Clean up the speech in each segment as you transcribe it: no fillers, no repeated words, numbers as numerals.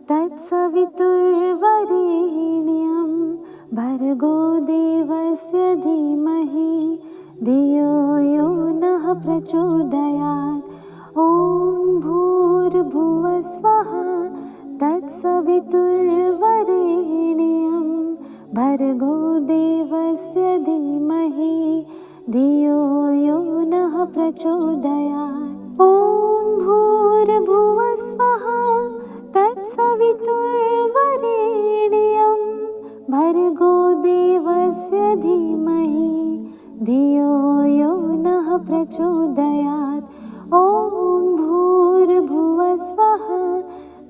तत्सवितुर्वरेण्यं भर्गो देवस्य धीमहि धियो यो नः प्रचोदयात्। ॐ भूर्भुवः स्वः तत्सवितुर्वरेण्यं भर्गो देवस्य धीमहि धियो यो नः प्रचोदयात्। ॐ भूर्भुवः स्वः तत्सवितुर्वरेण्यं भर्गो देवस्य धीमहि धियो यो नः प्रचोदयात्। ॐ भूर्भुवः स्वः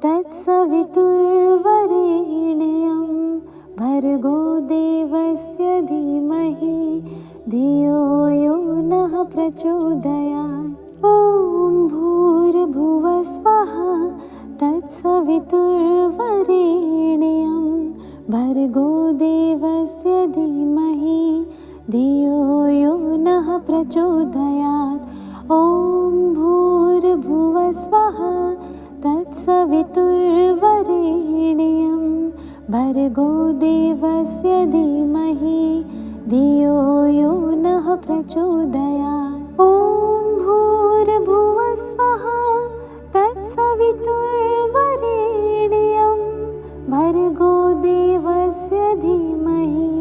तत्सवितुर्वरेण्यं भर्गो देवस्य धीमहि धियो यो नः प्रचोदयात्। ॐ भूर्भुवः स्वः तत्सवितुर्वरेण्यं भर्गो देवस्य धीमहि धियो यो नः प्रचोदयात्। ॐ भूर्भुवः स्वः तत्सवितुर्वरेण्यं भर्गो देवस्य धीमहि धियो यो नः प्रचोदयात्। ॐ भूर्भुवः स्वः तत्सवितुर्वरेण्यं भर्गो देवस्य धीमहि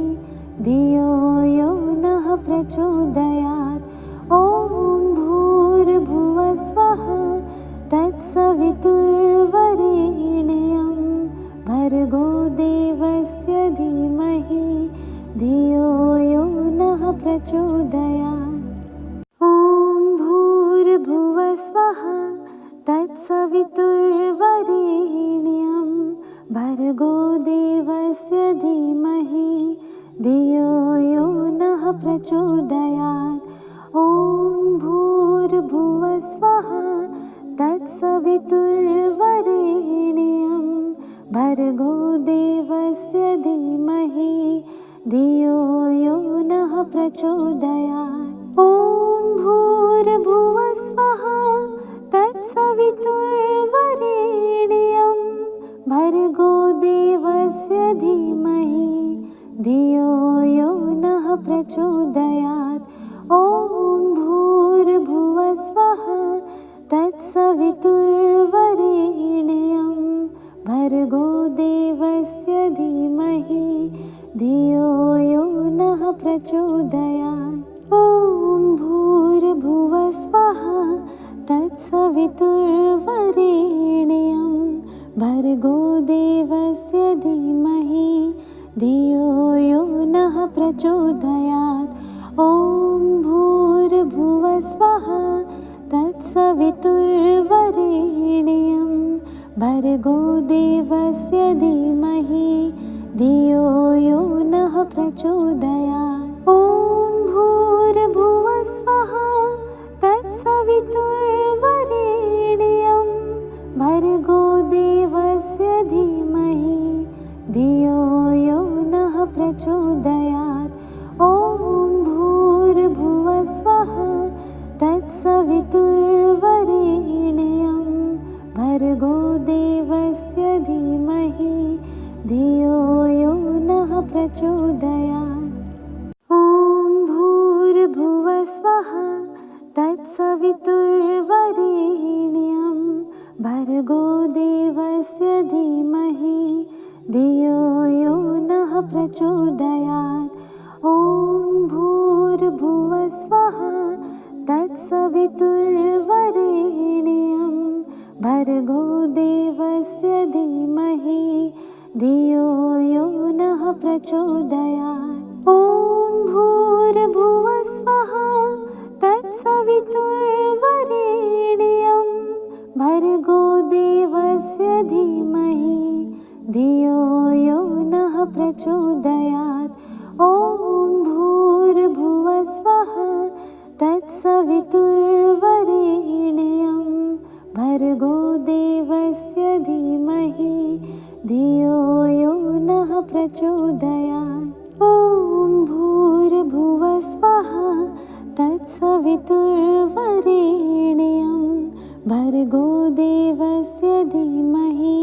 धियो यो नः प्रचोदयात्। ॐ भूर्भुवः स्वः तत्सवितुर्वरेण्यं भर्गो देवस्य धीमहि धियो यो नः प्रचोदयात्। ॐ भूर्भुवः स्वः तत्सवितुर्वरेण्यं भर्गो देवस्य धीमहि धियो यो नः प्रचोदयात्। ॐ भूर्भुवः स्वः तत्सवितुर्वरेण्यं भर्गो देवस्य धीमहि धियो यो नः प्रचोदयात्। ॐ भूर्भुवः स्वः तत्सवितुर्वरेण्यं भर्गो देवस्य धीमहि धियो यो नः प्रचोदयात्। ॐ भूर्भुवः स्वः तत्सवितुर्वरेण्यं भर्गो देवस्य धीमहि धियो यो नः प्रचोदयात्। ॐ भूर्भुवः स्वः तत्सवितुर्वरेण्यं भर्गो देवस्य धीमहि धियो यो नः प्रचोदयात्। ॐ भूर्भुवः स्वः तत्सवितुर्वरेण्यं भर्गो देवस्य धीमहि धियो यो नः प्रचोदयात्। ॐ भूर्भुवः स्वः तत्सवितुर्वरेण्यं भर्गो देवस्य धीमहि धियो यो नः प्रचोदयात्। ॐ भूर्भुवः स्वः तत्सवितुर्वरेण्यं भर्गो देवस्य धीमहि धियो यो नः प्रचोदयात्। ॐ भूर्भुवः स्वः तत्सवितुर्वरेण्यं भर्गो देवस्य धीमहि धियो यो नः प्रचोदयात्। ॐ भूर्भुवः स्वः तत्सवितुर्वरेण्यं भर्गो देवस्य धीमहि धियो यो नः प्रचोदयात्। ॐ भूर्भुवः स्वः तत्सवितुर्वरेण्यं भर्गो देवस्य धीमहि धियो यो नः प्रचोदयात्। ॐ भूर्भुवः स्वः तत्सवितुर्वरेण्यं भर्गो देवस्य धीमहि धियो यो नः प्रचोदयात्। ॐ भूर्भुवः स्वः तत्सवितुर्वरेण्यं भर्गो देवस्य धीमहि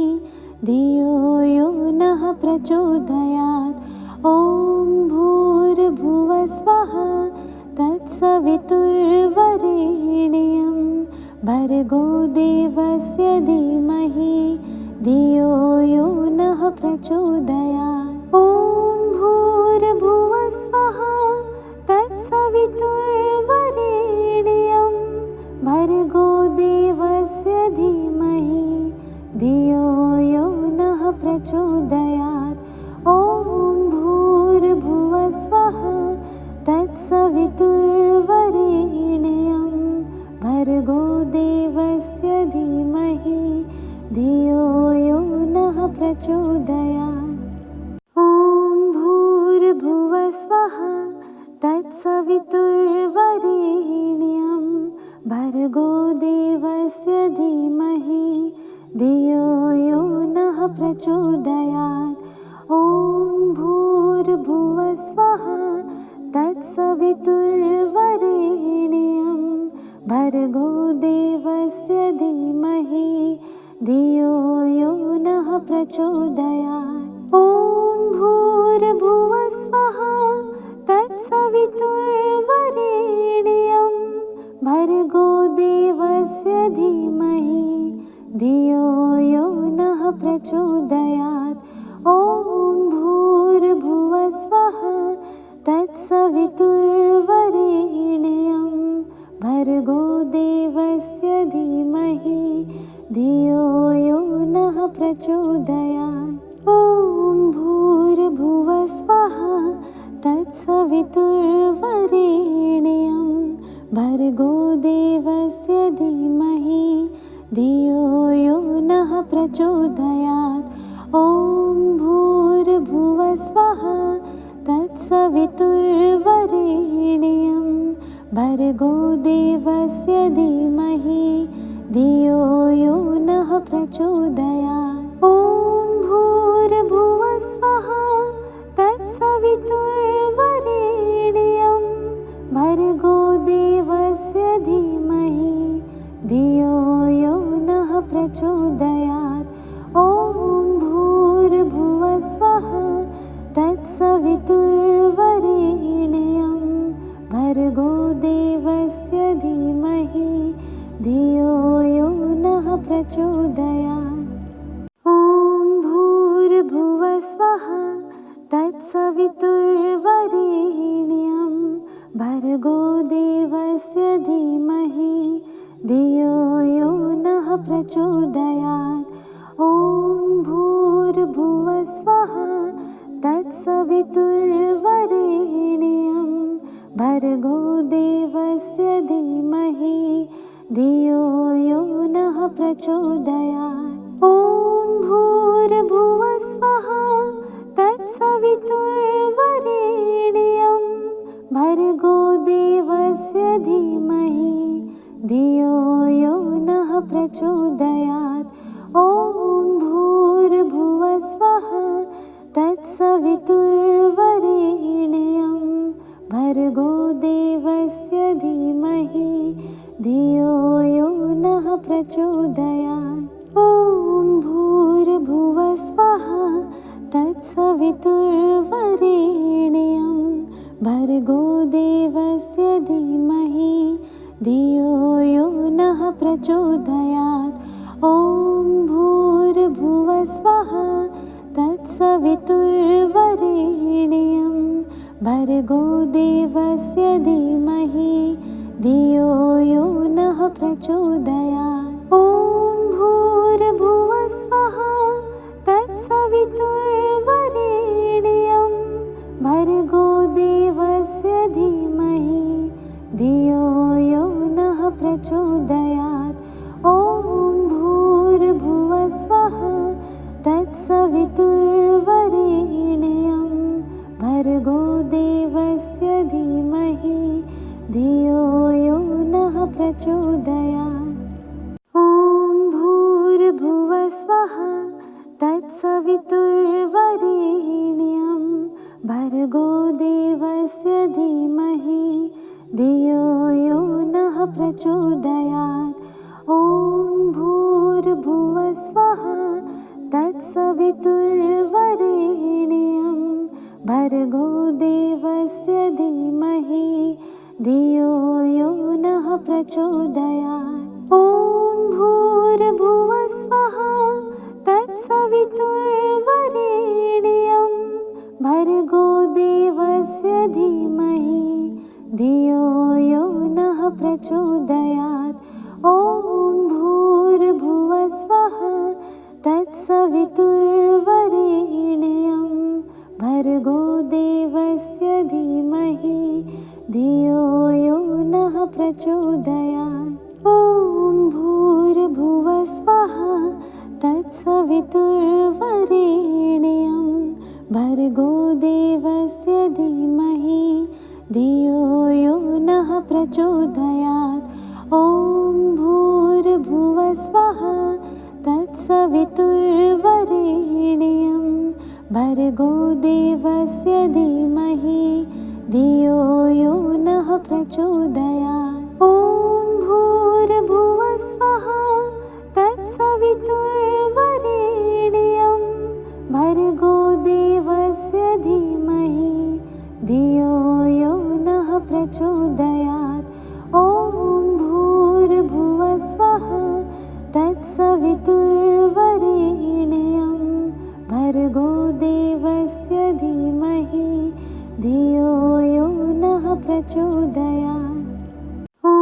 धियो यो नः प्रचोदयात्। ॐ भूर्भुवस्वः तत्सवितुर्वरेण्यं भर्गो देवस्य धीमहि धियो यो नः प्रचोदयात्। ॐ भूर्भुवस्वः तत्सवितुर्वरेण्यं भर्गो देवस्य धीमहि धियो यो नः प्रचोदयात्। ॐ भूर्भुवस्वः तत्सवितुर्वरेण्यं भर्गो देवस्य धीमहि धियो यो नः प्रचोदयात्। ॐ भूर्भुवस्वः तत्सवितुर्वरेण्यं भर्गो देवस्य धीमहि धियो यो नः प्रचोदयात्। ॐ भूर्भुवस्वः तत्सवितुर्वरेण्यं भर्गो देवस्य धीमहि धियो यो नः प्रचोदयात्। ॐ भूर्भुवस्वः तत्सवितुर्वरेण्यं भर्गो देवस्य धीमहि धियो यो नः प्रचोदयात्। ॐ भूर्भुवस्वः तत्सवितुर्वरेण्यं भर्गो देवस्य धीमहि धियो यो नः प्रचोदयात्। ॐ भूर्भुवस्वः तत्सवितुर्वरेण्यं भर्गो देवस्य धीमहि धियो यो नः प्रचोदयात्। ॐ भूर्भुवस्वः तत्सवितुर्वरेण्यं भर्गो देवस्य धीमहि धियो यो नः प्रचोदयात्। ॐ भूर्भुवस्वः तत्सवितुर्वरेण्यं भर्गो देवस्य धीमहि धियो यो नः प्रचोदयात्। ॐ भूर्भुवस्वः तत्सवितुर्वरेण्यं भर्गो देवस्य धीमहि धियो यो नः प्रचोदयात्। ॐ भूर्भुवस्वः तत्सवितुर्वरेण्यं भर्गो देवस्य धीमहि धियो यो नः प्रचोदयात्। ॐ भूर्भुवस्वः तत्सवितुर्वरेण्यं भर्गो देवस्य धीमहि धियो यो नः प्रचोदयात्। ॐ भूर्भुवस्वः तत्सवितुर्वरेण्यं भर्गो देवस्य धीमहि धियो यो नः प्रचोदयात्। ॐ भूर्भुवस्वः तत्सवितुर्वरेण्यं भर्गो देवस्य धीमहि धियो यो नः प्रचोदयात्। ॐ भूर्भुवस्वः तत्सवितुर्वरेण्यं भर्गो देवस्य धीमहि धियो यो नः प्रचोदयात्। ॐ भूर्भुवस्वः तत्सवितुर्वरेण्यं भर्गो देवस्य धीमहि धियो यो नः प्रचोदयात्। ॐ भूर्भुवस्वः तत्सवितुर्वरेण्यं भर्गो देवस्य धीमहि धियो यो नः प्रचोदयात्। ॐ भूर्भुवस्वः तत्सवितुर्वरेण्यं भर्गो देवस्य धीमहि धियो यो नः प्रचोदयात्। ॐ भूर्भुवस्वः तत्सवितुर्वरेण्यं भर्गो देवस्य धीमहि धियो यो नः प्रचोदयात्। ॐ भूर्भुवस्वः तत्सवितुर्वरेण्यं तत्सवितुर्वरेण्यं भर्गो देवस्य धीमहि धियो यो नः प्रचोदयात्। ॐ भूर्भुवः स्वः तत्सवितुर्वरेण्यं भर्गो देवस्य धीमहि धियो यो नः प्रचोदयात्। ॐ भूर्भुवः स्वः तत्सवितुर्वरेण्यं भर्गो देवस्य धीमहि धियो यो नः प्रचोदयात्। ॐ भूर्भुवः स्वः तत्सवितुर्वरेण्यं भर्गो देवस्य धीमहि धियो यो नः प्रचोदयात्। ॐ भूर्भुवः स्वः तत्सवितुर्वरेण्यं भर्गो देवस्य धीमहि धियो यो नः प्रचोदयात्। ॐ भूर्भुवः स्वः तत्सवितुर्वरेण्यं भर्गो देवस्य धीमहि धियो यो नः प्रचोदयात्। ॐ भूर्भुवः स्वः तत्सवितुर्वरेण्यं भर्गो देवस्य धीमहि धियो यो नः प्रचोदयात्। ॐ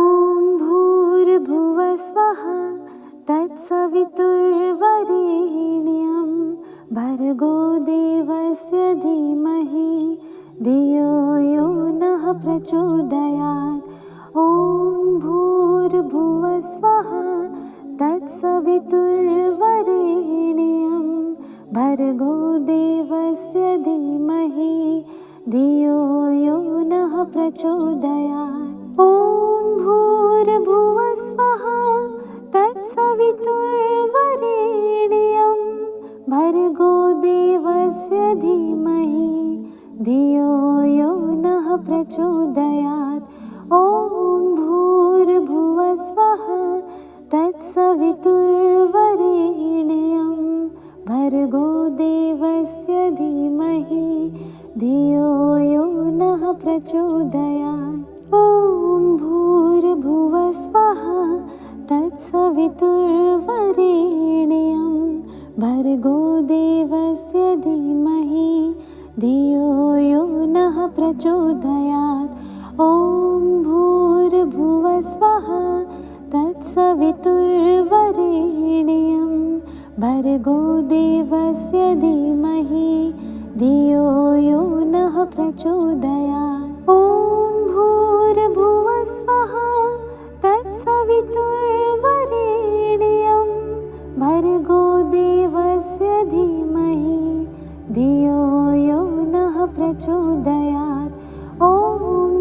भूर्भुवः स्वः तत्सवितुर्वरेण्यं भर्गो देवस्य धीमहि धियो यो नः प्रचोदयात्। ॐ भूर्भुवः स्वः तत्सवितुर्वरेण्यं भर्गो देवस्य धीमहि धियो यो नः प्रचोदयात्। ॐ भूर्भुवः स्वः तत्सवितुर्वरेण्यं भर्गो देवस्य धीमहि धियो यो नः प्रचोदयात्। ॐ भूर्भुवः स्वः तत्सवितुर्वरेण्यं भर्गो देवस्य धीमहि धियो यो नः प्रचोदयात्। ॐ भूर्भुवः स्वः तत्सवितुर्वरेण्यं भर्गो देवस्य धीमहि धियो यो नः प्रचोदयात्। ॐ भूर्भुवः स्वः तत्सवितुर्वरेण्यं भर्गो देवस्य धीमहि धियो यो नः प्रचोदयात्। ॐ भूर्भुवः स्वः तत्सवितुर्वरेण्यं भर्गो देवस्य धीमहि धियो यो नः प्रचोदयात्। ॐ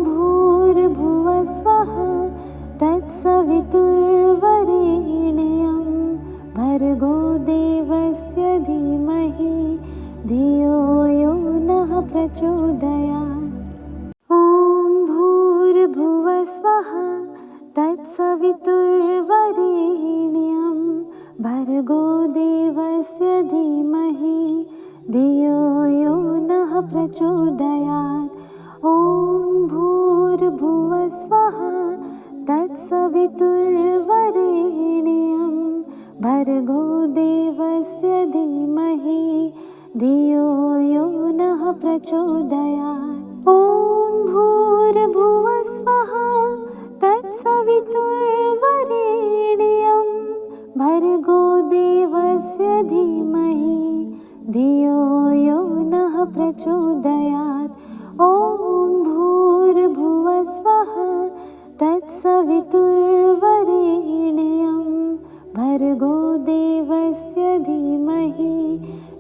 भूर्भुवः स्वः तत्सवितुर्वरेण्यं भर्गो देवस्य धीमहि धियो यो नः प्रचोदयात्। ॐ भूर्भुवः स्वः तत्सवितुर्वरेण्यं भर्गो देवस्य धीमहि धियो यो नः प्रचोदयात्। ॐ भूर्भुवः स्वः तत्सवितुर्वरेण्यं भर्गो देवस्य धीमहि धियो यो नः प्रचोदयात्। ॐ भूर्भुवः स्वः तत्सवितुर्वरेण्यं भर्गो देवस्य धीमहि धियो यो नः प्रचोदयात्। ॐ भूर्भुवः स्वः तत्सवितुर्वरेण्यं भर्गो देवस्य धीमहि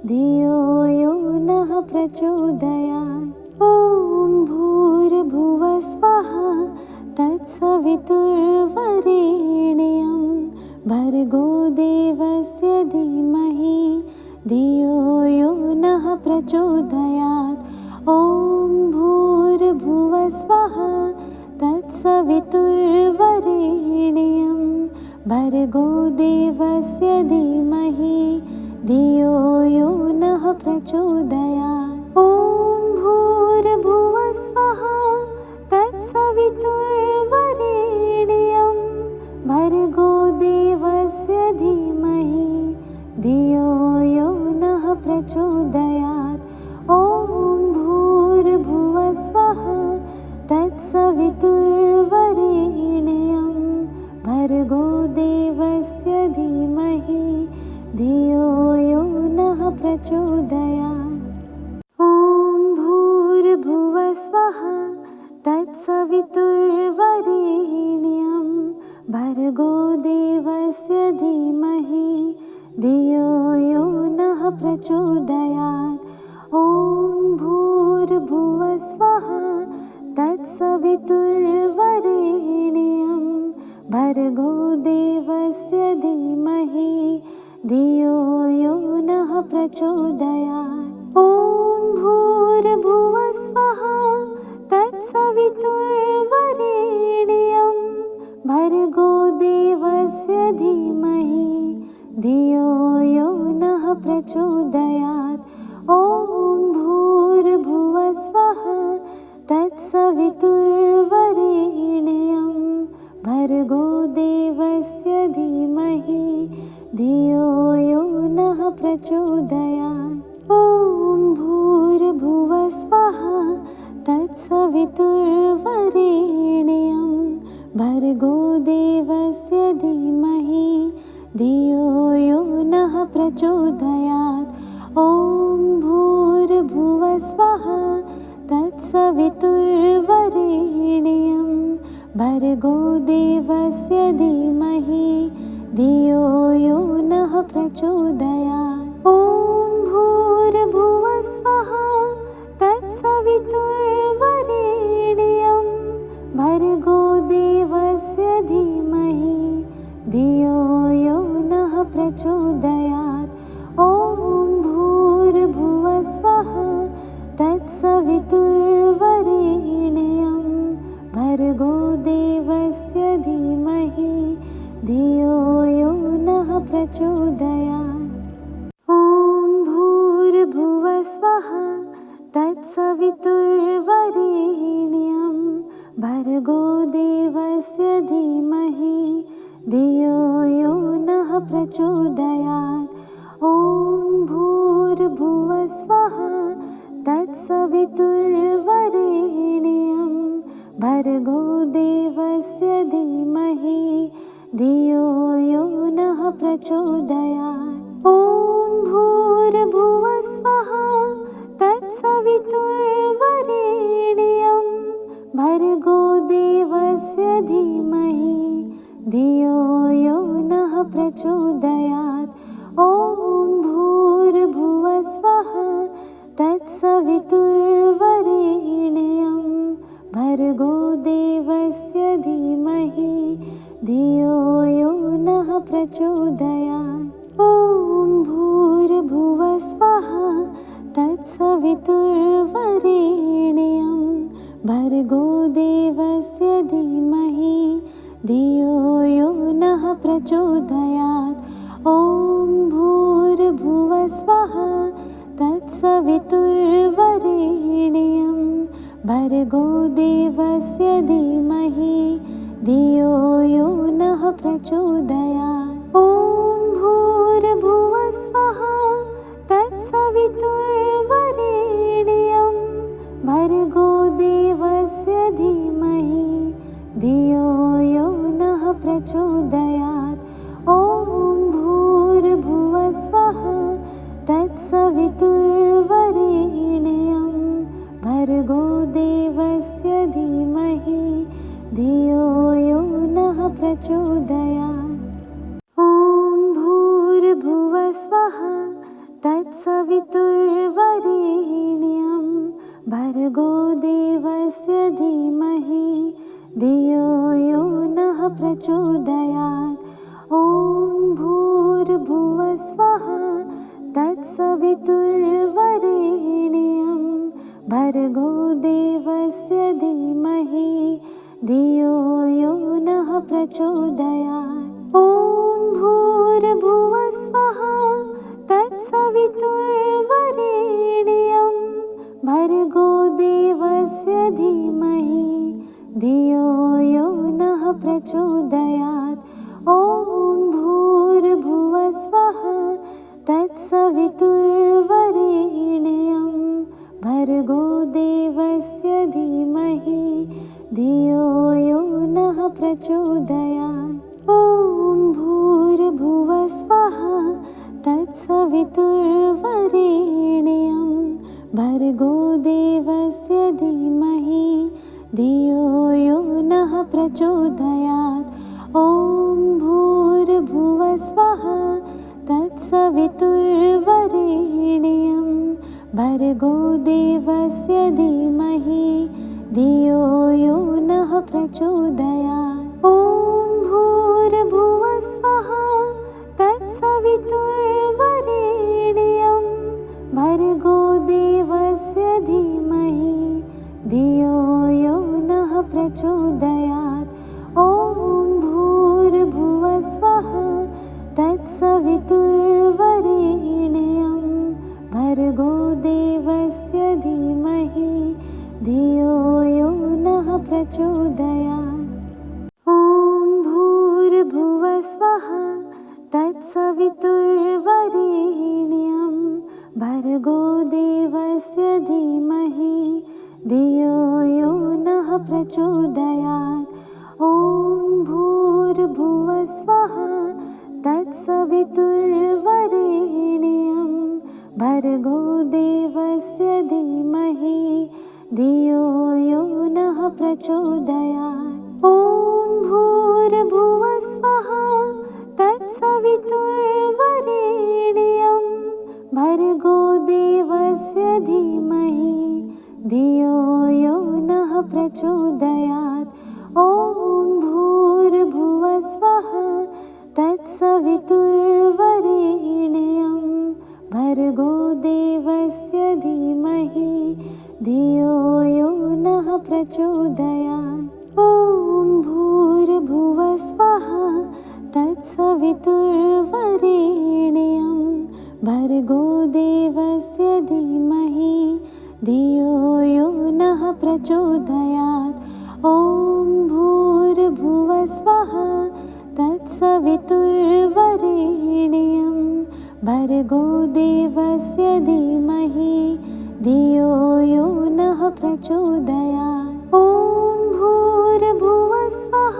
धियो यो नः प्रचोदयात्। ॐ भूर्भुवः स्वः तत्सवितुर्वरेण्यं भर्गो देवस्य धीमहि धियो यो नः प्रचोदयात्। ॐ भूर्भुवः स्वः तत्सवितुर्वरेण्यं भर्गो देवस्य धीमहि धियो यो नः प्रचोदयात्। ॐ भूर्भुवः स्वः तत्सवितुर्वरेण्यं भर्गो देवस्य धीमहि धियो यो नः प्रचोदयात्। ॐ भूर्भुवः स्वः तत्सवितुर्वरेण्यं भर्गो देवस्य धीमहि धियो यो नः प्रचोदयात्। ॐ भूर्भुवः स्वः तत्सवितुर्वरेण्यं भर्गो देवस्य धीमहि धियो यो नः प्रचोदयात्। ॐ भूर्भुवः स्वः तत्सवितुर्वरेण्यं भर्गो देवस्य धीमहि धियो यो नः प्रचोदयात्। ॐ भूर्भुवः स्वः तत्सवितुर्वरेण्यं भर्गो देवस्य धीमहि धियो यो नः प्रचोदयात्। ॐ भूर्भुवः स्वः तत्सवितुर्वरेण्यं भर्गो देवस्य धीमहि धियो यो नः प्रचोदयात्। ॐ भूर्भुवः स्वः तत्सवितुर्वरेण्यं भर्गो देवस्य धीमहि धियो यो नः प्रचोदयात्। ॐ भूर्भुवः स्वः तत्सवितुर्वरेण्यं भर्गो देवस्य धीमहि धियो यो नः प्रचोदयात्। ॐ भूर्भुवः स्वः तत्सवितुर्वरेण्यं भर्गो देवस्य धीमहि धियो यो नः प्रचोदयात्। ॐ भूर्भुवः स्वः तत्सवितुर्वरेण्यं भर्गो देवस्य धीमहि धियो यो नः प्रचोदयात्। ॐ भूर्भुवः स्वः तत्सवितुर्वरेण्यं भर्गो देवस्य धीमहि धियो यो नः प्रचोदयात्। ॐ भूर्भुवः स्वः तत्सवितुर्वरेण्यं भर्गो देवस्य धीमहि धियो यो नः प्रचोदयात्। ॐ भूर्भुवः स्वः तत्सवितुर्वरेण्यं भर्गो देवस्य धीमहि धियो यो नः प्रचोदयात्। ॐ भूर्भुवः स्वः तत्सवितुर्वरेण्यं भर्गो देवस्य धीमहि धियो यो नः प्रचोदयात्। ॐ भूर्भुवः स्वः तत्सवितुर्वरेण्यं भर्गो देवस्य धीमहि धियो यो नः प्रचोदयात्। ॐ भूर्भुवः स्वः तत्सवितुर्वरेण्यं भर्गो देवस्य धीमहि धियो यो नः प्रचोदयात्। ॐ भूर्भुवः स्वः तत्सवितुर्वरेण्यं भर्गो देवस्य धीमहि धियो यो नः प्रचोदयात्। ॐ भूर्भुवः स्वः तत्सवितुर्वरेण्यं भर्गो देवस्य धीमहि धियो यो नः प्रचोदयात्। ॐ भूर्भुवः स्वः तत्सवितुर्वरेण्यं भर्गो देवस्य धीमहि धियो यो नः प्रचोदयात्। ॐ भूर्भुवः स्वः तत्सवितुर्वरेण्यं भर्गो देवस्य धीमहि धियो यो नः प्रचोदयात्। ॐ भूर्भुवः स्वः तत्सवितुर्वरेण्यं भर्गो देवस्य धीमहि धियो यो नः प्रचोदयात्। ॐ भूर्भुवस्वः तत्सवितुर्वरेण्यं भर्गो देवस्य धीमहि धियो यो नः प्रचोदयात्। ॐ भूर्भुवस्वः तत्सवितुर्वरेण्यं भर्गो देवस्य धीमहि धियो यो नः प्रचोदयात्। ॐ भूर्भुवस्वः तत्सवितुर्वरेण्यं भर्गो देवस्य धीमहि धियो यो नः प्रचोदयात्। ॐ भूर्भुवस्वः तत्सवितुर्वरेण्यं भर्गो देवस्य धीमहि धियो यो नः प्रचोदयात्। ॐ भूर्भुवस्वः तत्सवितुर्वरेण्यं भर्गो देवस्य धीमहि धियो यो नः प्रचोदयात्। ॐ भूर्भुवस्वः तत्सवितुर्वरेण्यं भर्गो देवस्य धीमहि धियो यो नः प्रचोदयात्। ॐ भूर्भुवस्वः तत्सवितुर्वरेण्यं भर्गो देवस्य धीमहि धियो यो नः प्रचोदयात्। ॐ भूर्भुवस्वः तत्सवितुर्वरेण्यं भर्गो देवस्य धीमहि धियो यो नः प्रचोदयात्। ॐ भूर्भुवस्वः तत्सवितुर्वरेण्यं भर्गो देवस्य धीमहि धियो यो नः प्रचोदयात्। ॐ भूर्भुवस्वः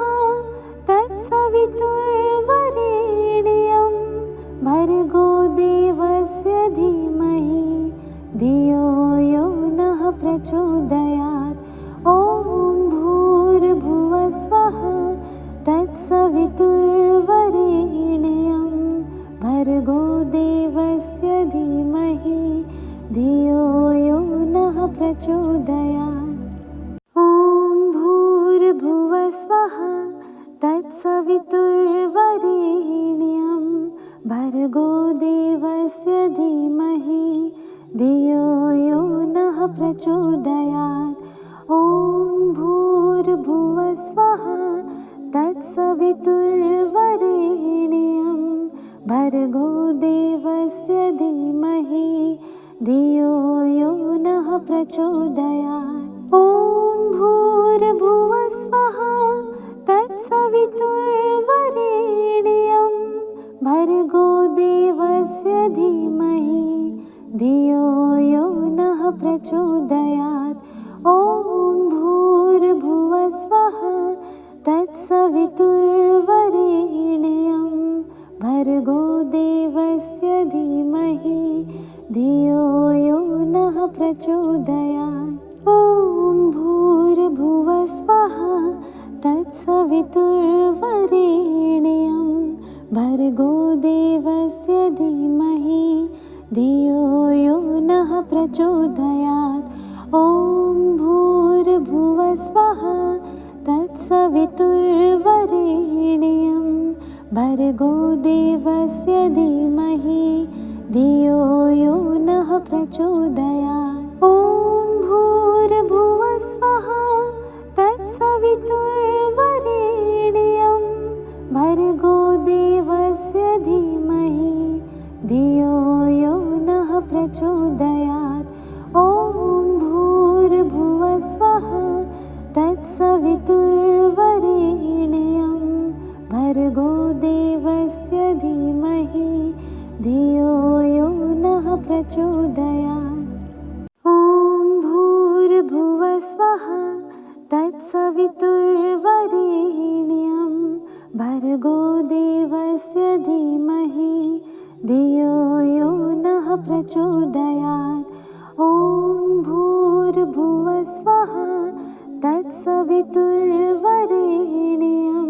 तत्सवितुर्वरेण्यं भर्गो देवस्य धीमहि धियो यो नः प्रचोदयात्। ॐ भूर्भुवस्वः तत्सवितुर्वरेण्यं भर्गो देवस्य धीमहि धियो यो नः प्रचोदयात्। ॐ भूर्भुवस्वः तत्सवितुर्वरेण्यं भर्गो देवस्य धीमहि धियो यो नः प्रचोदयात्। ॐ भूर्भुवस्वः तत्सवितुर्वरेण्यं भर्गो देवस्य धीमहि धियो यो नः प्रचोदयात्। ॐ भूर्भुवस्वः तत्सवितुर्वरेण्यं भर्गो देवस्य धीमहि धियो यो नः प्रचोदयात्। ॐ भूर्भुवस्वः तत्सवितुर्वरेण्यं भर्गो देवस्य धीमहि धियो यो नः प्रचोदयात्। ॐ भूर्भुवस्वः तत्सवितुर्वरेण्यं भर्गो देवस्य धीमहि धियो यो नः प्रचोदयात्। ॐ भूर्भुवस्वः तत्सवितुर्वरेण्यं भर्गो देवस्य धीमहि धियो यो नः प्रचोदयात्। ॐ भूर्भुवस्वः तत्सवितुर्वरेण्यं भर्गो देवस्य धीमहि धियो यो नः प्रचोदयात्। ॐ भूर्भुवस्वः तत्सवितुर्वरेण्यं भर्गो देवस्य धीमहि धियो यो नः प्रचोदयात्। ॐ भूर्भुवस्वः तत्सवितुर्वरेण्यं भर्गो देवस्य धीमहि धियो यो नः प्रचोदयात्। ॐ भूर्भुवः स्वः तत्सवितुर्वरेण्यं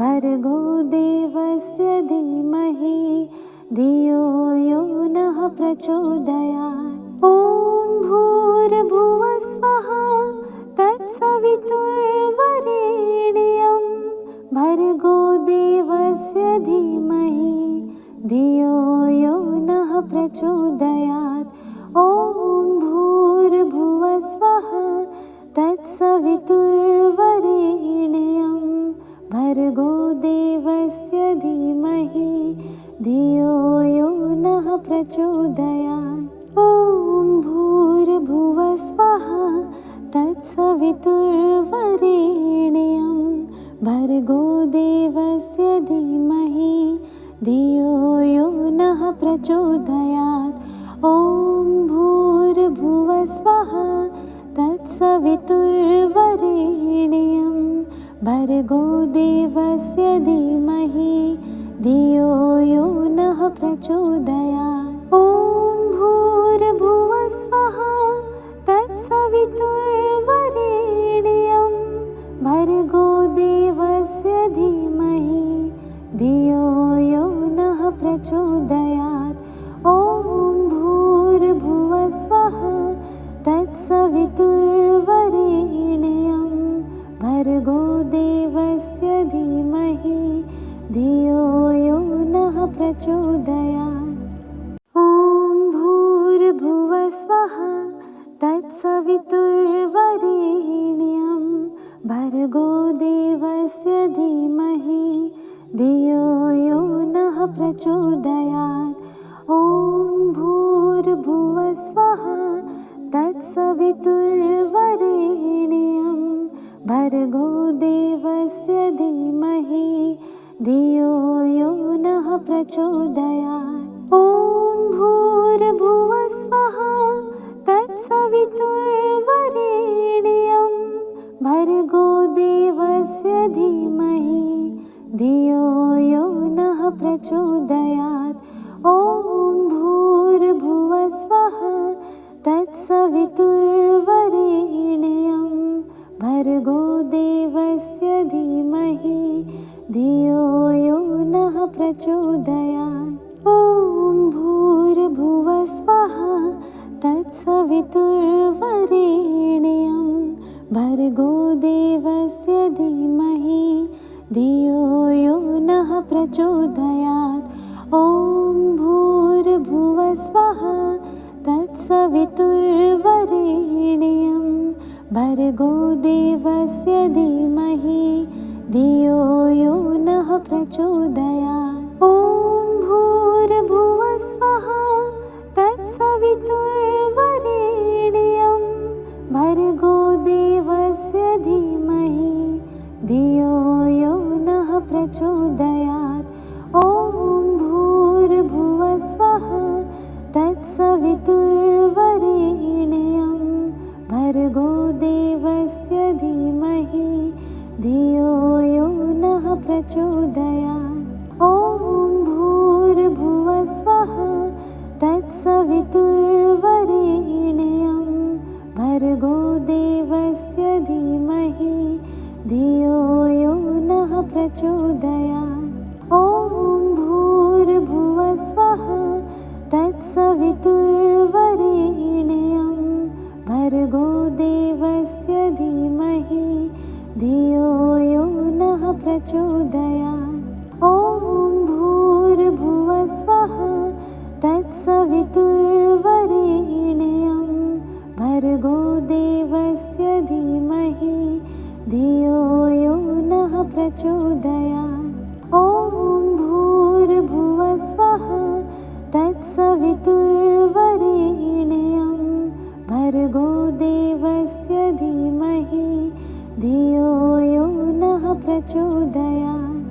भर्गो देवस्य धीमहि धियो यो नः प्रचोदयात्। ॐ भूर्भुवः स्वः तत्सवितुर्वरेण्यं भर्गो देवस्य धीमहि धियो यो नः प्रचोदयात्। ॐ भूर्भुवः स्वः तत्सवितुर्वरेण्यं भर्गो देवस्य धीमहि धियो यो नः प्रचोदयात्। ॐ भूर्भुवः स्वः तत्सवितुर्वरेण्यं भर्गो देवस्य धीमहि धियो यो नः प्रचोदयात्। ॐ भूर्भुवः स्वः तत्सवितुर्वरेण्यं भर्गो देवस्य धीमहि धियो यो नः प्रचोदयात्। ॐ भूर्भुवः स्वः तत्सवितुर्वरेण्यं भर्गो देवस्य धीमहि धियो यो नः प्रचोदयात्। ॐ भूर्भुवः स्वः तत्सवितुर्वरेण्यं भर्गो देवस्य धीमहि धियो यो नः प्रचोदयात्। ॐ भूर्भुवः स्वः तत्सवितुर्वरेण्यं भर्गो देवस्य धीमहि धियो यो नः प्रचोदयात्। ॐ भूर्भुवः स्वः तत्सवितुर्वरेण्यं भर्गो देवस्य धीमहि धियो यो नः प्रचोदयात्। ॐ भूर्भुवः स्वः तत्सवितुर्वरेण्यं भर्गो देवस्य धीमहि धियो यो नः प्रचोदयात्। ॐ भूर्भुवः स्वः तत्सवितुर्वरेण्यं भर्गो देवस्य धीमहि धियो यो नः प्रचोदयात्। ॐ भूर्भुवः स्वः तत्सवितुर्वरेण्यं भर्गो देवस्य धीमहि धियो यो नः प्रचोदयात्। ॐ भूर्भुवः स्वः तत्सवितुर्वरेण्यं भर्गो देवस्य धीमहि धियो यो नः प्रचोदयात्। ॐ भूर्भुवः स्वः तत्सवितुर्वरेण्यं भर्गो देवस्य धीमहि धियो यो नः प्रचोदयात्। ॐ भूर्भुवः स्वः तत्सवितुर्वरेण्यं भर्गो देवस्य धीमहि धियो यो नः प्रचोदयात्। ॐ भूर्भुवः स्वः तत्सवितुर्वरेण्यं भर्गो देवस्य धीमहि धियो यो नः प्रचोदयात्। ॐ भूर्भुवः स्वः तत्सवितुर्वरेण्यं भर्गो देवस्य धीमहि धियो यो नः प्रचोदयात्। ॐ भूर्भुवः स्वः तत्सवितुर्वरेण्यं भर्गो देवस्य धीमहि धियो यो नः प्रचोदयात्। ॐ भूर्भुवः स्वः तत्सवितुर्वरेण्यं भर्गो देवस्य धीमहि धियो यो नः प्रचोदयात्।